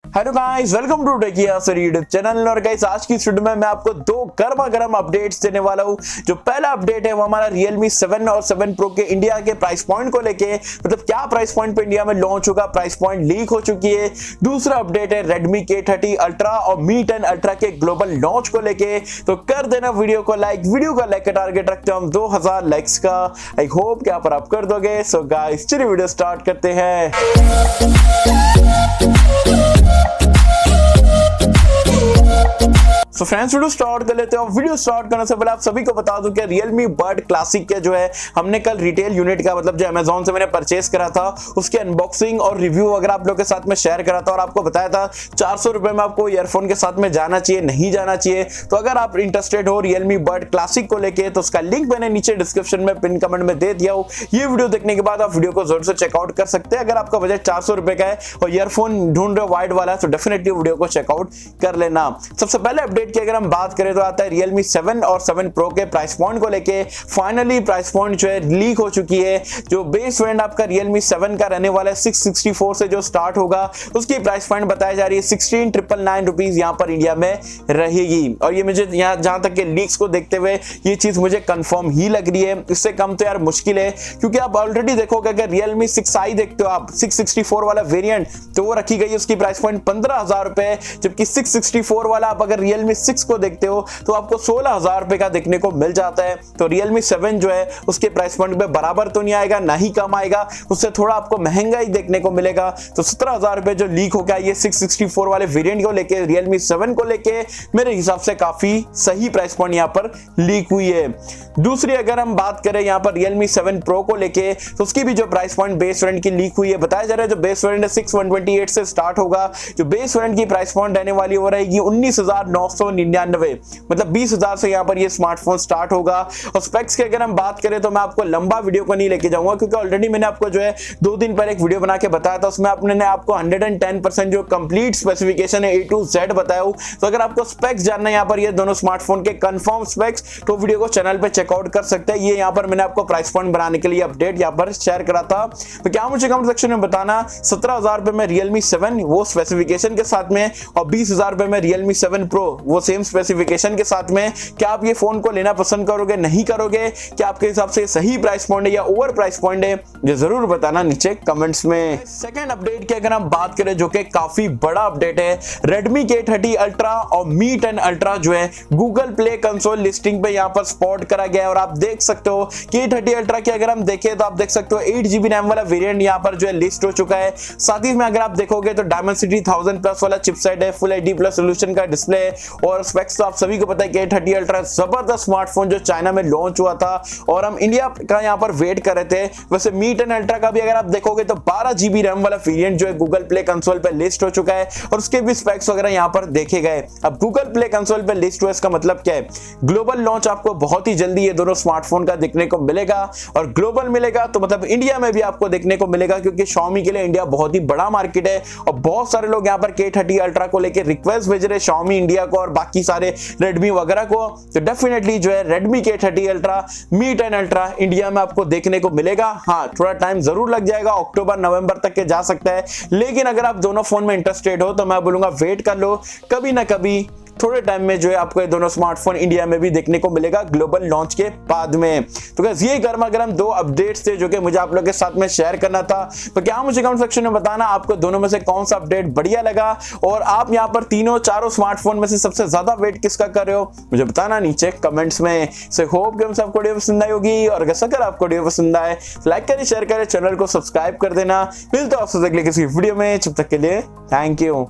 Hello guys, welcome to techy Yasir YouTube channel. और guys, आज की इस वीडियो में मैं आपको दो गर्मा गर्म अपडेट्स देने वाला हूं। जो पहला अपडेट है वो हमारा Realme 7 और 7 Pro के इंडिया के प्राइस पॉइंट को लेके, मतलब क्या प्राइस पॉइंट पे इंडिया में लॉन्च होगा, प्राइस पॉइंट लीक हो चुकी है। दूसरा अपडेट है Redmi K30 अल्ट्रा और Mi 10 अल्ट्रा के ग्लोबल लॉन्च को लेके। तो कर देना वीडियो को लाइक, वीडियो का लाइक का टारगेट रखते हैं हम 2000 लाइक्स का। आई होप कि यहाँ पर आप कर दोगे। सो गाइस, चलिए वीडियो स्टार्ट करते हैं। तो फ्रेंड्स, वीडियो स्टार्ट कर लेते हैं। वीडियो स्टार्ट करने से पहले आप सभी को बता दूं कि Realme बड क्लासिक के जो है हमने कल रिटेल यूनिट का, मतलब जो Amazon से मैंने परचेस करा था, उसके अनबॉक्सिंग और रिव्यू वगैरह आप लोगों के साथ में शेयर करा था और आपको बताया था 400 रुपए में आपको ईयरफोन के साथ में जाना चाहिए, नहीं जाना चाहिए। तो अगर आप इंटरेस्टेड हो Realme बड क्लासिक को लेके, तो उसका लिंक मैंने नीचे डिस्क्रिप्शन में पिन कमेंट में दे दिया हूं। ये वीडियो देखने के बाद आप वीडियो को जरूर से चेकआउट कर सकते हैं। अगर आपका बजट 400 रुपए का है और ईयरफोन ढूंढ रहे हो वाइड वाला, तो डेफिनेटली वीडियो को चेकआउट कर लेना। सबसे पहले अपडेट की अगर हम बात करें तो आता है Realme 7 और 7 Pro के प्राइस पॉइंट को लेके। फाइनली प्राइस पॉइंट जो है लीक हो चुकी है। जो बेस वेरिएंट आपका Realme 7 का रहने वाला है 664 से जो स्टार्ट होगा, उसकी प्राइस पॉइंट बताई जा रही है 16,999 रुपीज यहाँ पर इंडिया में रहेगी। और ये मुझे यहाँ जहां तक के लीक्स को देखते हुए ये चीज मुझे कंफर्म ही लग रही है। इससे कम तो यार मुश्किल है, क्योंकि आप ऑलरेडी देखोगे अगर Realme 6i देखते हो आप, 664 वाला वेरिएंट, तो वो रखी गई उसकी प्राइस पॉइंट 15,000 रुपए। जबकि 664 वाला आप अगर Realme 6 को देखते हो तो आपको 16,000 रुपए का देखने को मिल जाता है। तो Realme 7 जो है उसके प्राइस पॉइंट पे बराबर तो नहीं आएगा, ना ही कम आएगा, उससे थोड़ा आपको महंगा ही देखने को मिलेगा। तो 17,000 रुपए जो लीक हो गया ये 664 वाले वेरिएंट को लेके, Realme 7 को लेके मेरे हिसाब से काफी सही प्राइस पॉइंट यहाँ पर लीक हुई है। दूसरी अगर हम बात करें यहाँ पर Realme 7 Pro को लेके, तो उसकी भी जो प्राइस पॉइंट बेस वेरिएंट की लीक हुई है। बताया जा रहा है जो बेस वेरिएंट है 6128 से स्टार्ट होगा। जो बेस वेरिएंट की प्राइस पॉइंट रहने वाली वो रहेगी 19,999, मतलब 20,000 से यहाँ पर ये स्मार्टफोन स्टार्ट होगा। और स्पेक्स की अगर हम बात करें तो मैं आपको लंबा वीडियो को नहीं लेके जाऊंगा, क्योंकि ऑलरेडी मैंने आपको जो है 2 दिन पहले एक वीडियो बना के बताया था, उसमें आपने आपको 110% जो कंप्लीट स्पेसिफिकेशन है A to Z बताया हूं। तो अगर आपको स्पेक्स जानना है यहाँ पर ये दोनों स्मार्टफोन के कंफर्म स्पेक्स, तो वीडियो को चैनल पे चेकआउट कर सकते हैं। ये यहाँ पर मैंने आपको प्राइस पॉइंट बनाने के लिए अपडेट यहाँ पर शेयर करा था। तो क्या मुझे कमेंट सेक्शन में बताना, 17,000 रुपए में Realme 7 वो स्पेसिफिकेशन के साथ में और 20,000 रुपए में Realme 7 Pro वो सेम स्पेसिफिकेशन के साथ में, क्या आप ये फोन को लेना पसंद करोगे, नहीं करोगे? क्या आपके हिसाब से सही प्राइस पॉइंट है या ओवर प्राइस पॉइंट है? ये जरूर बताना नीचे कमेंट्स में। सेकंड अपडेट की अगर हम बात करें, जो कि काफी बड़ा अपडेट है, Redmi K30 अल्ट्रा और Mi 10 अल्ट्रा जो है गूगल प्ले कंसोल लिस्टिंग पे यहाँ पर स्पॉट करा गया है। और आप देख सकते हो K30 अल्ट्रा की अगर हम देखें तो आप देख सकते हो 8GB रैम वाला वेरिएंट यहाँ पर जो है लिस्ट हो चुका है। साथ ही में अगर आप देखोगे तो Dimensity 1000+ वाला चिपसेट है, फुल HD+ रेजोल्यूशन का डिस्प्ले है। और स्पेक्स तो आप सभी को पता है K30 अल्ट्रा जबरदस्त स्मार्टफोन जो चाइना में लॉन्च हुआ था और हम इंडिया का यहाँ पर वेट कर रहे थे। वैसे Mi 10 अल्ट्रा का भी अगर आप देखोगे तो 12GB रैम वाला वेरिएंट जो है गूगल प्ले कंसोल पे लिस्ट हो चुका है और उसके भी स्पेक्स वगैरह यहाँ पर देखे गए। अब गूगल प्ले कंसोल पे लिस्ट हुआ, इसका मतलब क्या है? ग्लोबल लॉन्च आपको बहुत ही जल्दी ये दोनों स्मार्टफोन का देखने को मिलेगा। और ग्लोबल मिलेगा तो मतलब इंडिया में भी आपको देखने को मिलेगा, क्योंकि Xiaomi के लिए इंडिया बहुत ही बड़ा मार्केट है और बहुत सारे लोग यहाँ पर K30 अल्ट्रा को लेकर रिक्वेस्ट भेज रहे Xiaomi इंडिया को और बाकी सारे Redmi वगैरह को। तो डेफिनेटली जो है Redmi K30 ultra, Mi 10 ultra India में आपको देखने को मिलेगा। हाँ, थोड़ा टाइम जरूर लग जाएगा, अक्टूबर नवंबर तक के जा सकता है। लेकिन अगर आप दोनों फोन में इंटरेस्टेड हो तो मैं बोलूंगा वेट कर लो, कभी ना कभी थोड़े टाइम में जो है आपको ये दोनों स्मार्टफोन इंडिया में भी देखने को मिलेगा ग्लोबल लॉन्च के बाद में। तो गाइस, ये गर्मा गर्म 2 अपडेट्स थे जो कि मुझे आप लोगों के साथ में शेयर करना था। तो क्या मुझे कमेंट सेक्शन में बताना आपको दोनों में से कौन सा अपडेट बढ़िया लगा और आप यहाँ पर तीनों चारों स्मार्टफोन में से सबसे ज्यादा वेट किसका कर रहे हो, मुझे बताना नीचे कमेंट्स में। सो होप कि हमसे आपको वीडियो पसंद आई होगी और अगर आपको वीडियो पसंद आए लाइक करें, शेयर करें, चैनल को सब्सक्राइब कर देना। मिलते हैं आपसे अगले किसी वीडियो में, तब तक के लिए थैंक यू।